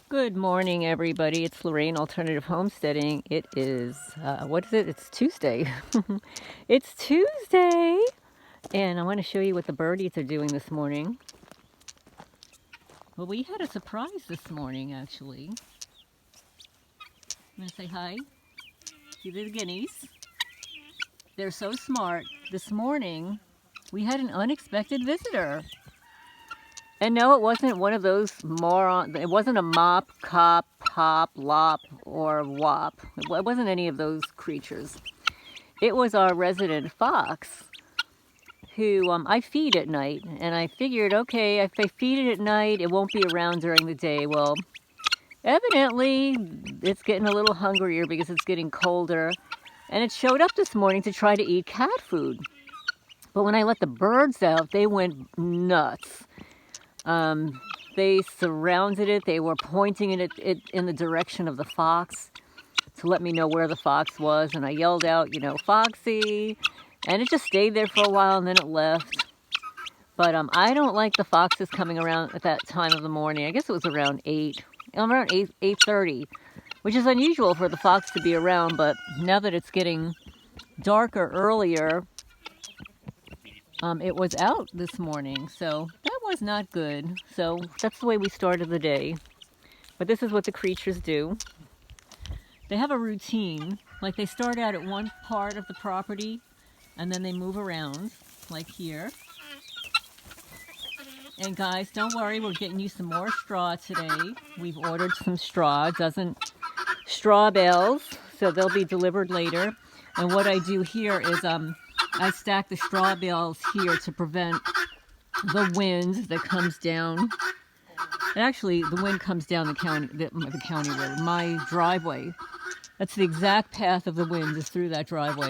Good morning, everybody. It's Lorraine, Alternative Homesteading. It is, what is it? It's Tuesday. It's Tuesday! And I want to show you what the birdies are doing this morning. Well, we had a surprise this morning, actually. I'm going to say hi. See the guineas? They're so smart. This morning, we had an unexpected visitor. And no, it wasn't one of those morons. It wasn't a mop, cop, pop, lop, or wop. It wasn't any of those creatures. It was our resident fox, who I feed at night. And I figured, okay, if I feed it at night, it won't be around during the day. Well, evidently, it's getting a little hungrier because it's getting colder. And it showed up this morning to try to eat cat food. But when I let the birds out, they went nuts. They surrounded it. They were pointing it in the direction of the fox to let me know where the fox was. And I yelled out, you know, Foxy. And it just stayed there for a while and then it left. But I don't like the foxes coming around at that time of the morning. I guess it was around 8:30, which is unusual for the fox to be around. But now that it's getting darker earlier, it was out this morning, so that was not good. So that's the way we started the day. But this is what the creatures do. They have a routine. Like they start out at one part of the property, and then they move around, like here. And guys, don't worry, we're getting you some more straw today. We've ordered some straw, dozen straw bales, so they'll be delivered later. And what I do here is I stack the straw bales here to prevent the wind that comes down. And actually, the wind comes down the county road, my driveway. That's the exact path of the wind is through that driveway.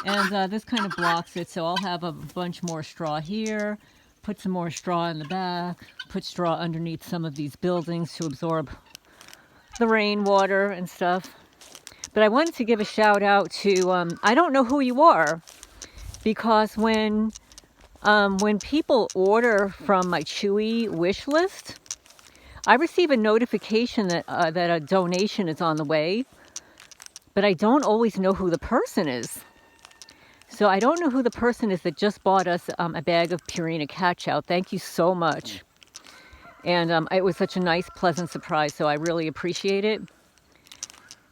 And this kind of blocks it, so I'll have a bunch more straw here, put some more straw in the back, put straw underneath some of these buildings to absorb the rainwater and stuff. But I wanted to give a shout out to, I don't know who you are, because when people order from my Chewy wish list, I receive a notification that that a donation is on the way, but I don't always know who the person is. So I don't know who the person is that just bought us a bag of Purina cat chow. Thank you so much. And it was such a nice, pleasant surprise, so I really appreciate it.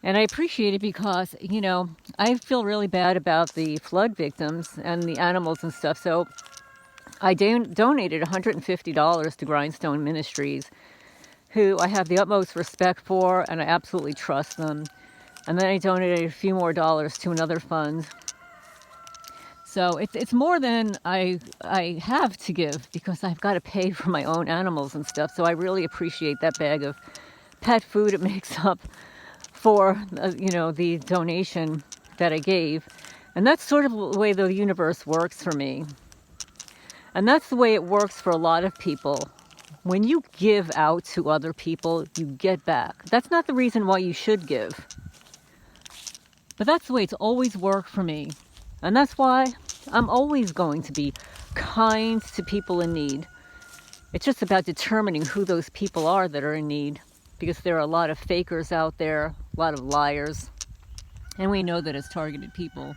And I appreciate it because, you know, I feel really bad about the flood victims and the animals and stuff. So I donated $150 to Grindstone Ministries, who I have the utmost respect for, and I absolutely trust them. And then I donated a few more dollars to another fund. So it's more than I have to give because I've got to pay for my own animals and stuff. So I really appreciate that bag of pet food it makes up for, you know, the donation that I gave. And that's sort of the way the universe works for me. And that's the way it works for a lot of people. When you give out to other people, you get back. That's not the reason why you should give. But that's the way it's always worked for me. And that's why I'm always going to be kind to people in need. It's just about determining who those people are that are in need. Because there are a lot of fakers out there, a lot of liars, and we know that it's targeted people.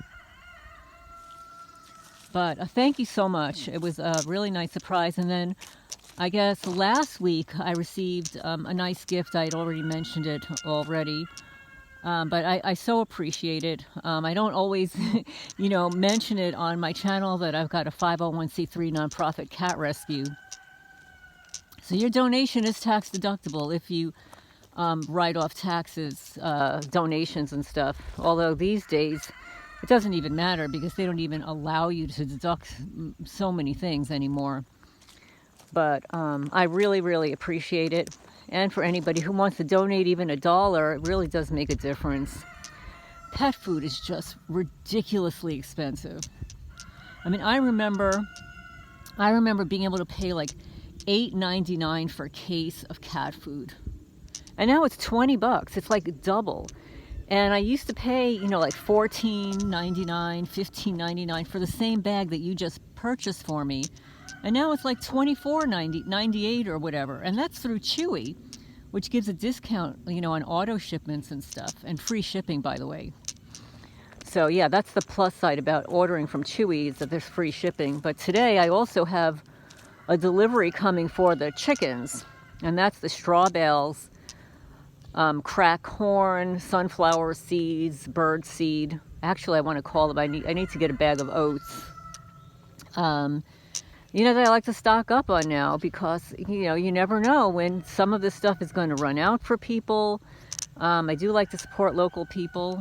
But thank you so much. It was a really nice surprise. And then I guess last week I received a nice gift. I had already mentioned it already. But I so appreciate it. I don't always, you know, mention it on my channel that I've got a 501c3 nonprofit cat rescue. So your donation is tax deductible if you write off taxes, donations and stuff. Although these days it doesn't even matter because they don't even allow you to deduct so many things anymore. But I really, really appreciate it. And for anybody who wants to donate even $1, it really does make a difference. Pet food is just ridiculously expensive. I mean, I remember being able to pay like $8.99 for a case of cat food. And now it's $20. It's like double. And I used to pay, you know, like $14.99, $15.99 for the same bag that you just purchased for me. And now it's like $24.98 or whatever. And that's through Chewy, which gives a discount, you know, on auto shipments and stuff, and free shipping, by the way. So yeah, that's the plus side about ordering from Chewy, is that there's free shipping. But today I also have a delivery coming for the chickens, and that's the straw bales, crack corn, sunflower seeds, bird seed. Actually, I want to call them. I need to get a bag of oats. You know, that I like to stock up on now because, you know, you never know when some of this stuff is going to run out for people. I do like to support local people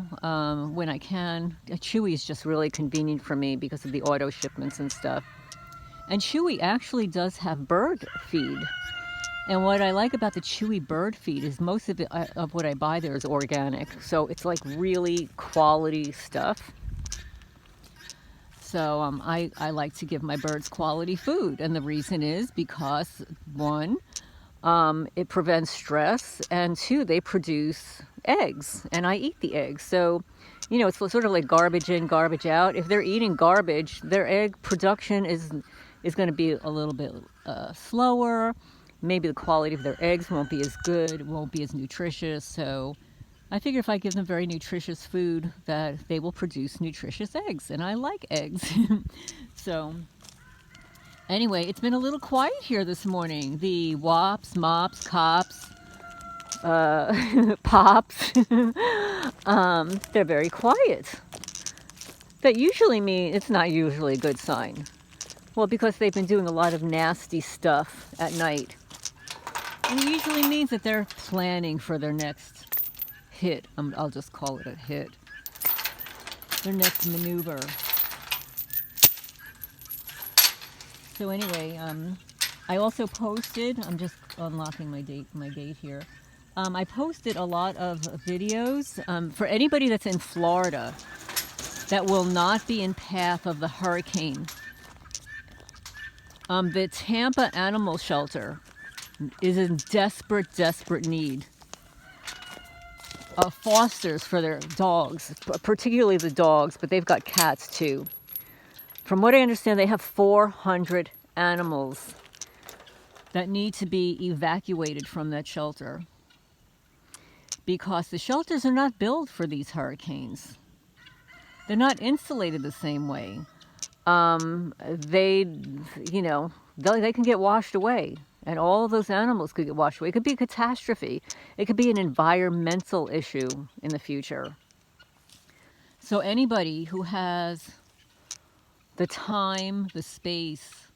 when I can. Chewy is just really convenient for me because of the auto shipments and stuff. And Chewy actually does have bird feed. And what I like about the Chewy bird feed is most of it, of what I buy there is organic. So it's like really quality stuff. So I like to give my birds quality food. And the reason is because, one, it prevents stress, and two, they produce eggs, and I eat the eggs. So, you know, it's sort of like garbage in, garbage out. If they're eating garbage, their egg production is going to be a little bit slower. Maybe the quality of their eggs won't be as good, won't be as nutritious. So I figure if I give them very nutritious food, that they will produce nutritious eggs, and I like eggs. So anyway, it's been a little quiet here this morning. The WOPS, MOPS, COPS, POPS, they're very quiet. That usually means, it's not usually a good sign. Well, because they've been doing a lot of nasty stuff at night. And it usually means that they're planning for their next hit. I'll just call it a hit. Their next maneuver. So anyway, I also posted, I'm just unlocking my gate here. I posted a lot of videos for anybody that's in Florida that will not be in path of the hurricane. The Tampa Animal Shelter is in desperate need of fosters for their dogs, particularly the dogs, but they've got cats too. From what I understand, they have 400 animals that need to be evacuated from that shelter because the shelters are not built for these hurricanes. They're not insulated the same way. They can get washed away, and all of those animals could get washed away. It could be a catastrophe. It could be an environmental issue in the future. So anybody who has the time, the space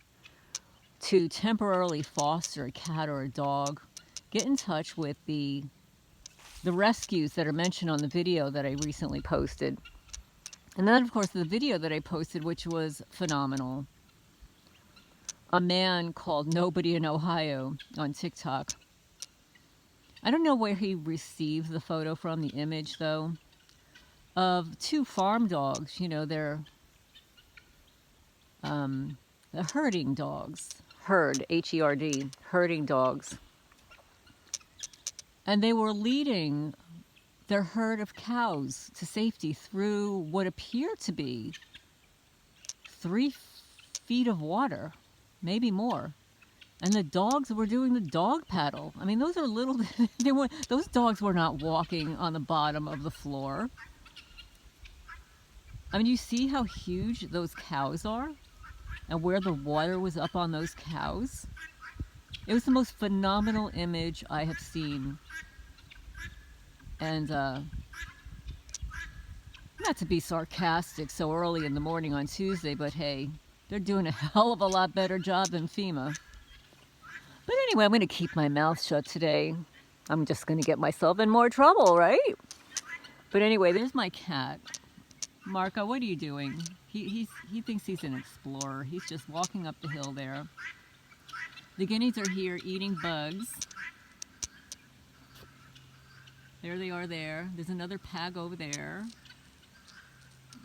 to temporarily foster a cat or a dog, get in touch with the rescues that are mentioned on the video that I recently posted. And then, of course, the video that I posted, which was phenomenal. A man called Nobody in Ohio on TikTok. I don't know where he received the photo from, the image, though, of two farm dogs. You know, they're the herding dogs. Herd, H-E-R-D, herding dogs. And they were leading their herd of cows to safety through what appeared to be 3 feet of water, maybe more. And the dogs were doing the dog paddle. I mean, those are little, those dogs were not walking on the bottom of the floor. I mean, you see how huge those cows are? And where the water was up on those cows? It was the most phenomenal image I have seen. And not to be sarcastic so early in the morning on Tuesday, but hey, they're doing a hell of a lot better job than FEMA. But anyway, I'm going to keep my mouth shut today. I'm just going to get myself in more trouble, right? But anyway, there's my cat. Marco, what are you doing? He thinks he's an explorer. He's just walking up the hill there. The guineas are here eating bugs. There they are there. There's another pag over there.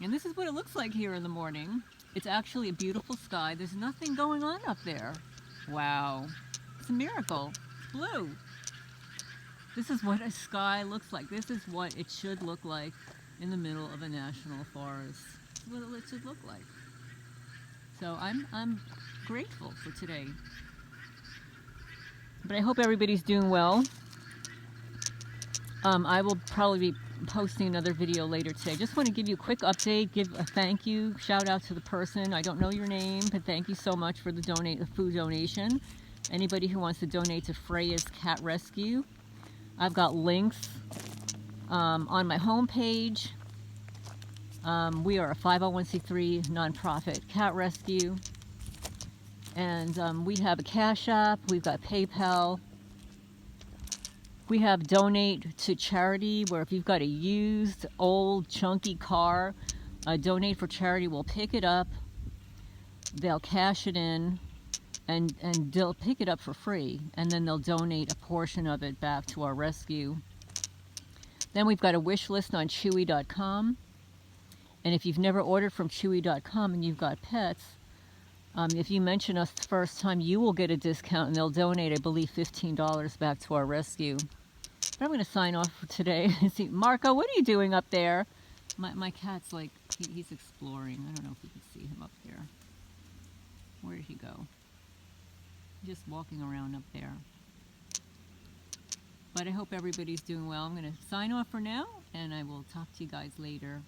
And this is what it looks like here in the morning. It's actually a beautiful sky. There's nothing going on up there. Wow. It's a miracle. It's blue. This is what a sky looks like. This is what it should look like in the middle of a national forest. This is what it should look like. So I'm grateful for today. But I hope everybody's doing well. I will probably be posting another video later today. Just want to give you a quick update, give a thank you, shout out to the person. I don't know your name, but thank you so much for the food donation. Anybody who wants to donate to Freya's Cat Rescue, I've got links on my homepage. We are a 501c3 nonprofit cat rescue, and we have a Cash App, we've got PayPal, we have donate to charity, where if you've got a used, old, chunky car, donate for charity will pick it up, they'll cash it in, and they'll pick it up for free, and then they'll donate a portion of it back to our rescue. Then we've got a wish list on Chewy.com. And if you've never ordered from Chewy.com and you've got pets, if you mention us the first time, you will get a discount, and they'll donate, I believe, $15 back to our rescue. But I'm going to sign off for today. See, Marco, what are you doing up there? My cat's like, he's exploring. I don't know if you can see him up there. Where did he go? Just walking around up there. But I hope everybody's doing well. I'm going to sign off for now, and I will talk to you guys later.